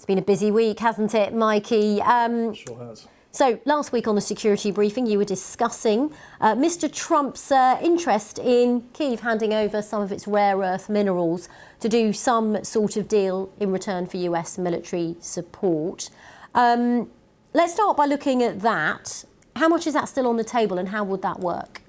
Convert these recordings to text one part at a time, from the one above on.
been a busy week, hasn't it, Mikey? Sure has. So last week on the security briefing, you were discussing Mr. Trump's interest in Kyiv handing over some of its rare earth minerals to do some sort of deal in return for US military support. Let's start by looking at that. How much is that still on the table and how would that work?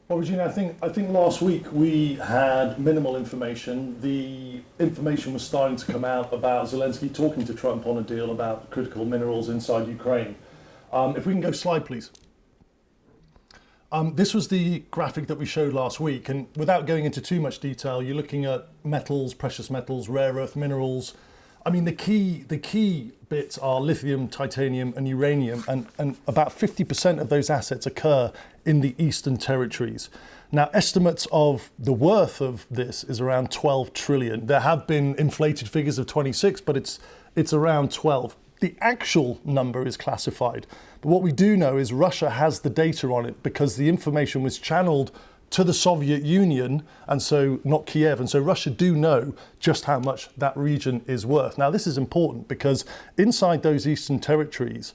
Well, Regina, I think last week we had minimal information. The information was starting to come out about Zelensky talking to Trump on a deal about critical minerals inside Ukraine. If we can go slide, please. This was the graphic that we showed last week, and without going into too much detail, you're looking at metals, precious metals, rare earth minerals. I mean, the key bits are lithium, titanium, and uranium, and about 50% of those assets occur in the Eastern Territories. Now, estimates of the worth of this is around 12 trillion. There have been inflated figures of 26, but it's around 12. The actual number is classified, but what we do know is Russia has the data on it because the information was channeled to the Soviet Union, and so not Kiev, and so Russia do know just how much that region is worth. Now, this is important because inside those Eastern Territories,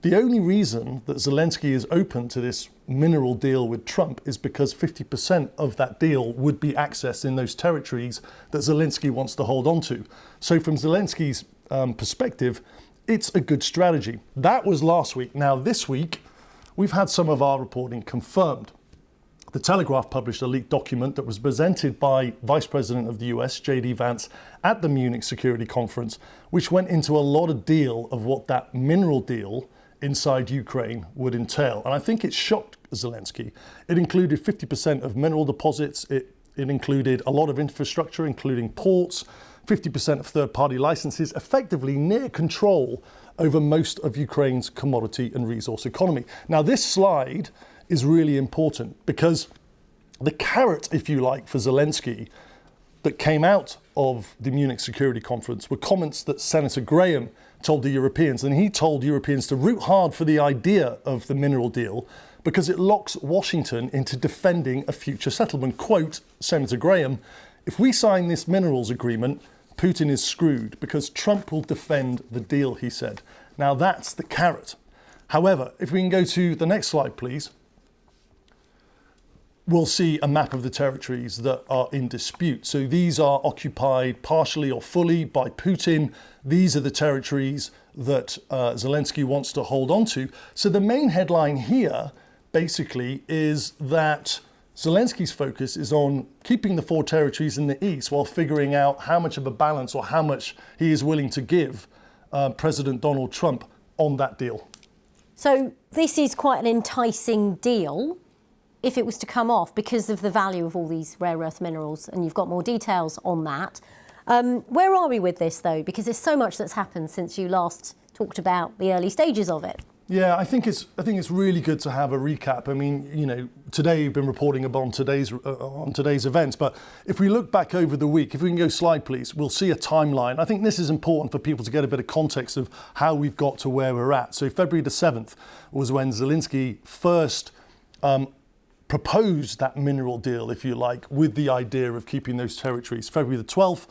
the only reason that Zelensky is open to this mineral deal with Trump is because 50% of that deal would be accessed in those territories that Zelensky wants to hold on to. So from Zelensky's perspective, it's a good strategy. That was last week. Now, this week, we've had some of our reporting confirmed. The Telegraph published a leaked document that was presented by Vice President of the US, J.D. Vance, at the Munich Security Conference, which went into a lot of deal of what that mineral deal inside Ukraine would entail. And I think it shocked Zelensky. It included 50% of mineral deposits. It included a lot of infrastructure, including ports, 50% of third-party licenses, effectively near control over most of Ukraine's commodity and resource economy. Now, this slide is really important because the carrot, if you like, for Zelensky that came out of the Munich Security Conference were comments that Senator Graham told the Europeans, and he told Europeans to root hard for the idea of the mineral deal because it locks Washington into defending a future settlement. Quote Senator Graham, "If we sign this minerals agreement, Putin is screwed because Trump will defend the deal," he said. Now that's the carrot. However, if we can go to the next slide, please, we'll see a map of the territories that are in dispute. So these are occupied partially or fully by Putin. These are the territories that Zelensky wants to hold on to. So the main headline here basically is that Zelensky's focus is on keeping the four territories in the east while figuring out how much of a balance or how much he is willing to give President Donald Trump on that deal. So this is quite an enticing deal if it was to come off because of the value of all these rare earth minerals, and you've got more details on that. Where are we with this, though? Because there's so much that's happened since you last talked about the early stages of it. Yeah, I think it's really good to have a recap. I mean, you know, today you've been reporting on today's events, but if we look back over the week, if we can go slide, please, we'll see a timeline. I think this is important for people to get a bit of context of how we've got to where we're at. So February the 7th was when Zelensky first proposed that mineral deal, if you like, with the idea of keeping those territories. February the 12th,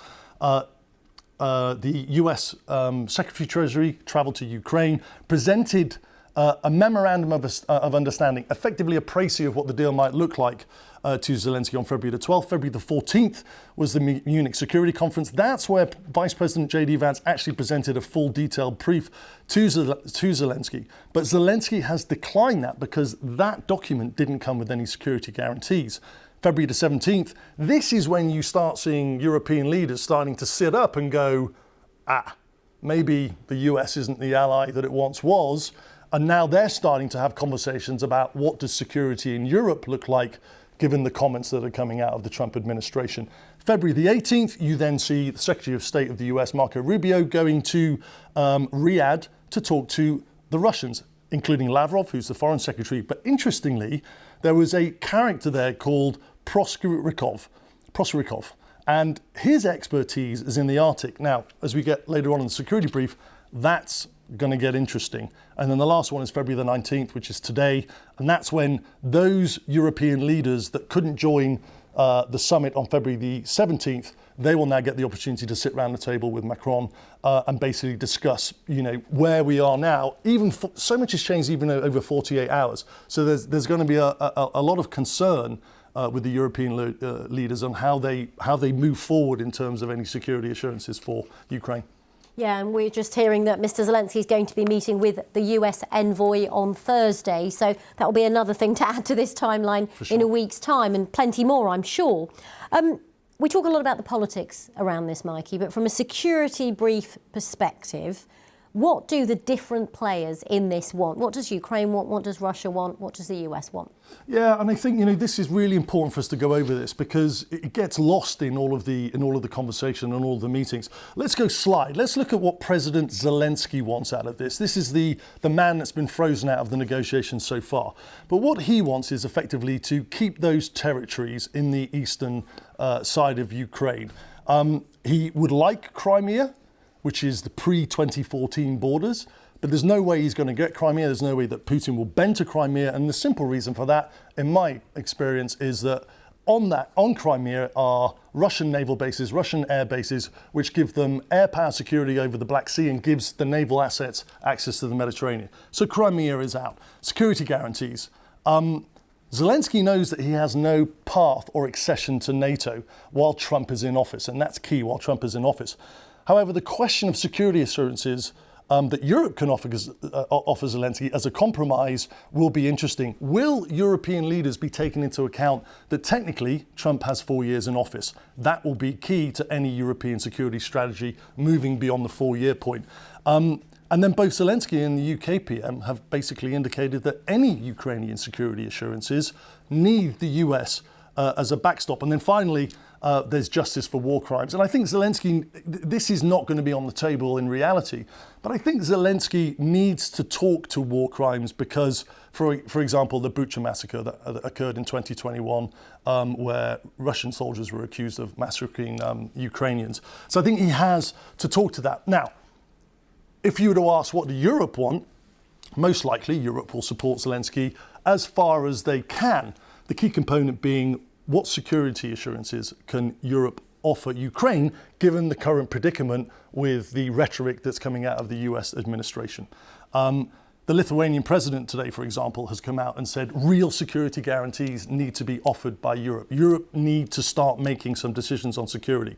the US Secretary of Treasury traveled to Ukraine, presented a memorandum of understanding, effectively a précis of what the deal might look like to Zelensky on February the 12th. February the 14th was the Munich Security Conference. That's where Vice President J.D. Vance actually presented a full detailed brief to Zelensky. But Zelensky has declined that because that document didn't come with any security guarantees. February the 17th, this is when you start seeing European leaders starting to sit up and go, maybe the US isn't the ally that it once was. And now they're starting to have conversations about what does security in Europe look like, given the comments that are coming out of the Trump administration. February the 18th, you then see the Secretary of State of the US, Marco Rubio, going to Riyadh to talk to the Russians, including Lavrov, who's the foreign secretary. But interestingly, there was a character there called Proskurikov, and his expertise is in the Arctic. Now, as we get later on in the security brief, that's going to get interesting. And then the last one is February the 19th, which is today. And that's when those European leaders that couldn't join the summit on February the 17th, they will now get the opportunity to sit around the table with Macron and basically discuss, where we are now. So much has changed even over 48 hours. So there's going to be a lot of concern with the European leaders on how they move forward in terms of any security assurances for Ukraine. Yeah, and we're just hearing that Mr. Zelensky is going to be meeting with the US envoy on Thursday. So that will be another thing to add to this timeline in a week's time, and plenty more, I'm sure. We talk a lot about the politics around this, Mikey, but from a security brief perspective, what do the different players in this want? What does Ukraine want? What does Russia want? What does the US want? Yeah, and I think this is really important for us to go over this because it gets lost in all of the conversation and all of the meetings. Let's go slide. Let's look at what President Zelensky wants out of this. This is the man that's been frozen out of the negotiations so far. But what he wants is effectively to keep those territories in the eastern side of Ukraine. He would like Crimea, which is the pre-2014 borders. But there's no way he's going to get Crimea. There's no way that Putin will bend to Crimea. And the simple reason for that, in my experience, is that on Crimea are Russian naval bases, Russian air bases, which give them air power security over the Black Sea and gives the naval assets access to the Mediterranean. So Crimea is out. Security guarantees. Zelensky knows that he has no path or accession to NATO while Trump is in office. And that's key, while Trump is in office. However, the question of security assurances that Europe can offer Zelensky as a compromise will be interesting. Will European leaders be taken into account that technically Trump has 4 years in office? That will be key to any European security strategy moving beyond the 4-year point. And then both Zelensky and the UK PM have basically indicated that any Ukrainian security assurances need the US as a backstop. And then finally, there's justice for war crimes. And I think Zelensky, this is not going to be on the table in reality, but I think Zelensky needs to talk to war crimes because, for example, the Bucha massacre that occurred in 2021, where Russian soldiers were accused of massacring Ukrainians. So I think he has to talk to that. Now, if you were to ask what do Europe want, most likely Europe will support Zelensky as far as they can. The key component being what security assurances can Europe offer Ukraine, given the current predicament with the rhetoric that's coming out of the US administration. The Lithuanian president today, for example, has come out and said real security guarantees need to be offered by Europe. Europe need to start making some decisions on security.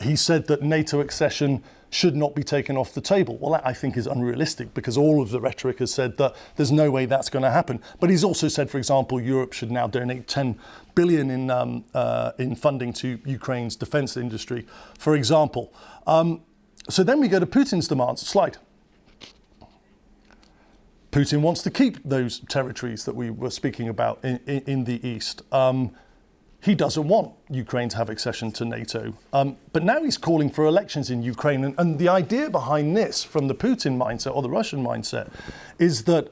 He said that NATO accession should not be taken off the table. Well, that I think is unrealistic because all of the rhetoric has said that there's no way that's going to happen. But he's also said, for example, Europe should now donate 10 billion in funding to Ukraine's defense industry, for example. So then we go to Putin's demands. Slide. Putin wants to keep those territories that we were speaking about in the east. He doesn't want Ukraine to have accession to NATO. But now he's calling for elections in Ukraine. And the idea behind this, from the Putin mindset or the Russian mindset, is that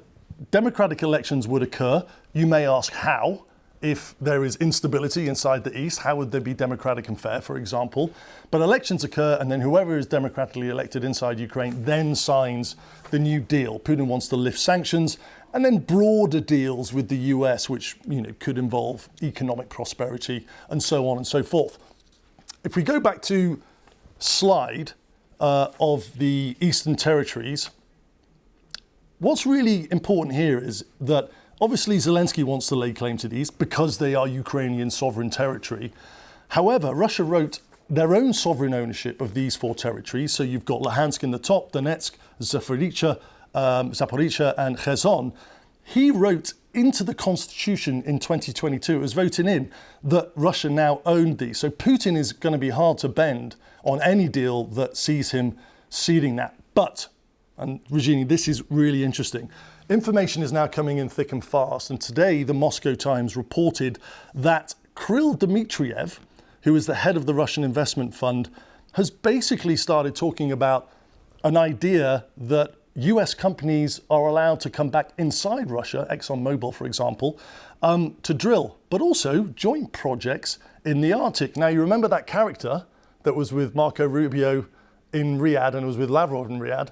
democratic elections would occur. You may ask how. If there is instability inside the east, how would they be democratic and fair, for example? But elections occur, and then whoever is democratically elected inside Ukraine then signs the new deal. Putin wants to lift sanctions, and then broader deals with the US, which could involve economic prosperity and so on and so forth. If we go back to slide of the Eastern Territories, what's really important here is that obviously Zelensky wants to lay claim to these because they are Ukrainian sovereign territory. However, Russia wrote their own sovereign ownership of these 4 territories. So you've got Luhansk in the top, Donetsk, Zaporizhia and Kherson. He wrote into the constitution in 2022, it was voted in, that Russia now owned these. So Putin is going to be hard to bend on any deal that sees him ceding that. But, and Regina, this is really interesting, information is now coming in thick and fast. And today, the Moscow Times reported that Kirill Dmitriev, who is the head of the Russian investment fund, has basically started talking about an idea that US companies are allowed to come back inside Russia, ExxonMobil, for example, to drill, but also joint projects in the Arctic. Now, you remember that character that was with Marco Rubio in Riyadh and was with Lavrov in Riyadh?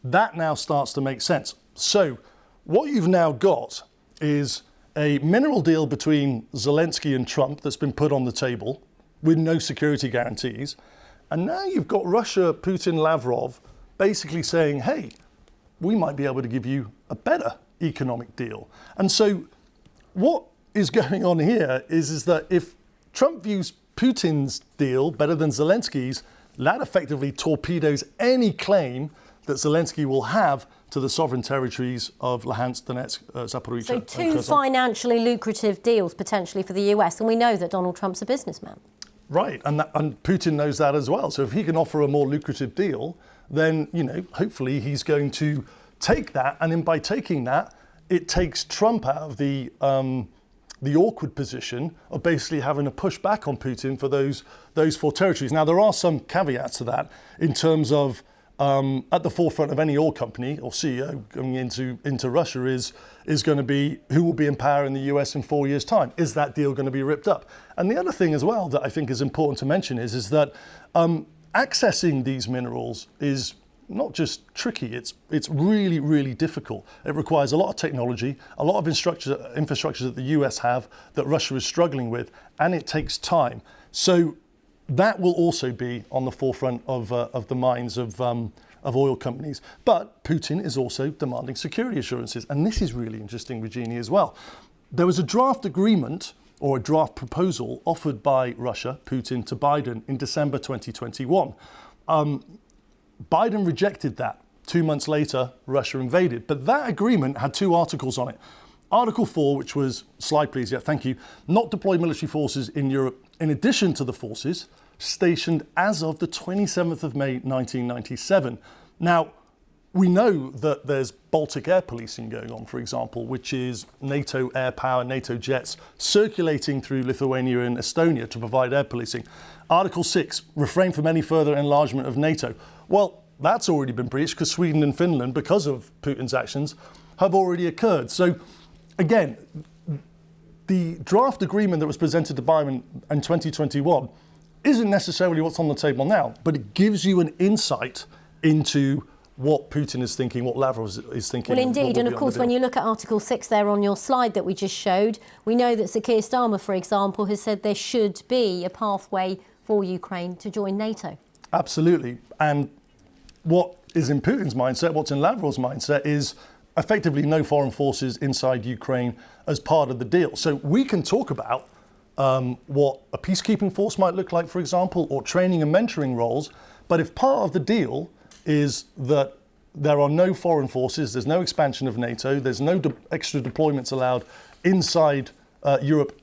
That now starts to make sense. So what you've now got is a mineral deal between Zelensky and Trump that's been put on the table with no security guarantees. And now you've got Russia, Putin, Lavrov basically saying, hey, we might be able to give you a better economic deal. And so what is going on here is that if Trump views Putin's deal better than Zelensky's, that effectively torpedoes any claim that Zelensky will have to the sovereign territories of Luhansk, Donetsk, Zaporizhzhia. So two financially lucrative deals potentially for the US, and we know that Donald Trump's a businessman. Right, and Putin knows that as well. So if he can offer a more lucrative deal, then, hopefully he's going to take that. And then by taking that, it takes Trump out of the awkward position of basically having to push back on Putin for those four territories. Now, there are some caveats to that in terms of at the forefront of any oil company or CEO going into Russia is going to be who will be in power in the US in 4 years' time. Is that deal going to be ripped up? And the other thing as well that I think is important to mention is that accessing these minerals is not just tricky, it's really, really difficult. It requires a lot of technology, a lot of infrastructure that the US have that Russia is struggling with, and it takes time. So that will also be on the forefront of the minds of oil companies. But Putin is also demanding security assurances, and this is really interesting, Regina, as well. There was a draft agreement or a draft proposal offered by Russia, Putin, to Biden in December 2021. Biden rejected that. 2 months later, Russia invaded. But that agreement had two articles on it. Article 4, which was, slide please, yeah, thank you, not deploy military forces in Europe in addition to the forces stationed as of the 27th of May 1997. Now, we know that there's Baltic air policing going on, for example, which is NATO air power, NATO jets circulating through Lithuania and Estonia to provide air policing. Article 6, refrain from any further enlargement of NATO. Well, that's already been breached because Sweden and Finland, because of Putin's actions, have already occurred. So, again, the draft agreement that was presented to Biden in 2021 isn't necessarily what's on the table now, but it gives you an insight into what Putin is thinking, what Lavrov is thinking. Well, indeed, and of course, when you look at Article 6 there on your slide that we just showed, we know that Sir Keir Starmer, for example, has said there should be a pathway for Ukraine to join NATO. Absolutely. And what is in Putin's mindset, what's in Lavrov's mindset, is effectively no foreign forces inside Ukraine as part of the deal. So we can talk about what a peacekeeping force might look like, for example, or training and mentoring roles. But if part of the deal is that there are no foreign forces, there's no expansion of NATO, there's no extra deployments allowed inside Europe,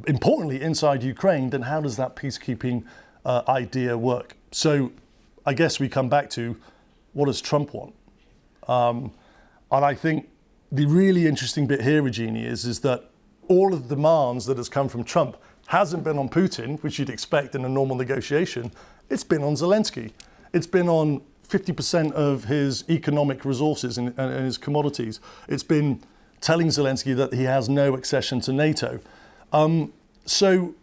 importantly inside Ukraine, then how does that peacekeeping idea work? So I guess we come back to, what does Trump want? And I think the really interesting bit here, Regina, is that all of the demands that has come from Trump hasn't been on Putin, which you'd expect in a normal negotiation. It's been on Zelensky. It's been on 50% of his economic resources and his commodities. It's been telling Zelensky that he has no accession to NATO. So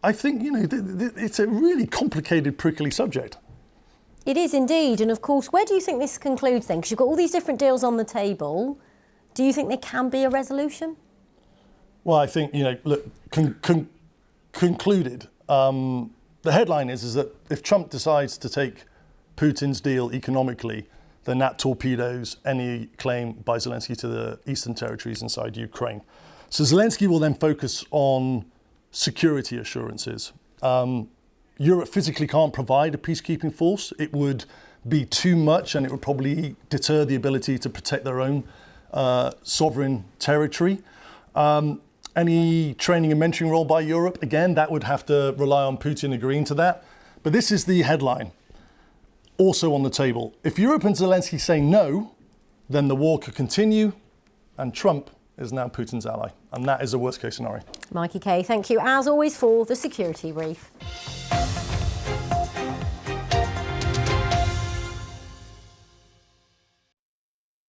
I think, it's a really complicated, prickly subject. It is indeed. And of course, where do you think this concludes then? Because you've got all these different deals on the table. Do you think there can be a resolution? Well, I think, look, concluded. The headline is that if Trump decides to take Putin's deal economically, then that torpedoes any claim by Zelensky to the eastern territories inside Ukraine. So Zelensky will then focus on security assurances. Europe physically can't provide a peacekeeping force. It would be too much, and it would probably deter the ability to protect their own sovereign territory. Any training and mentoring role by Europe, again, that would have to rely on Putin agreeing to that. But this is the headline, also on the table. If Europe and Zelensky say no, then the war could continue, and Trump is now Putin's ally. And that is a worst case scenario. Mikey Kay, thank you as always for the Security Brief.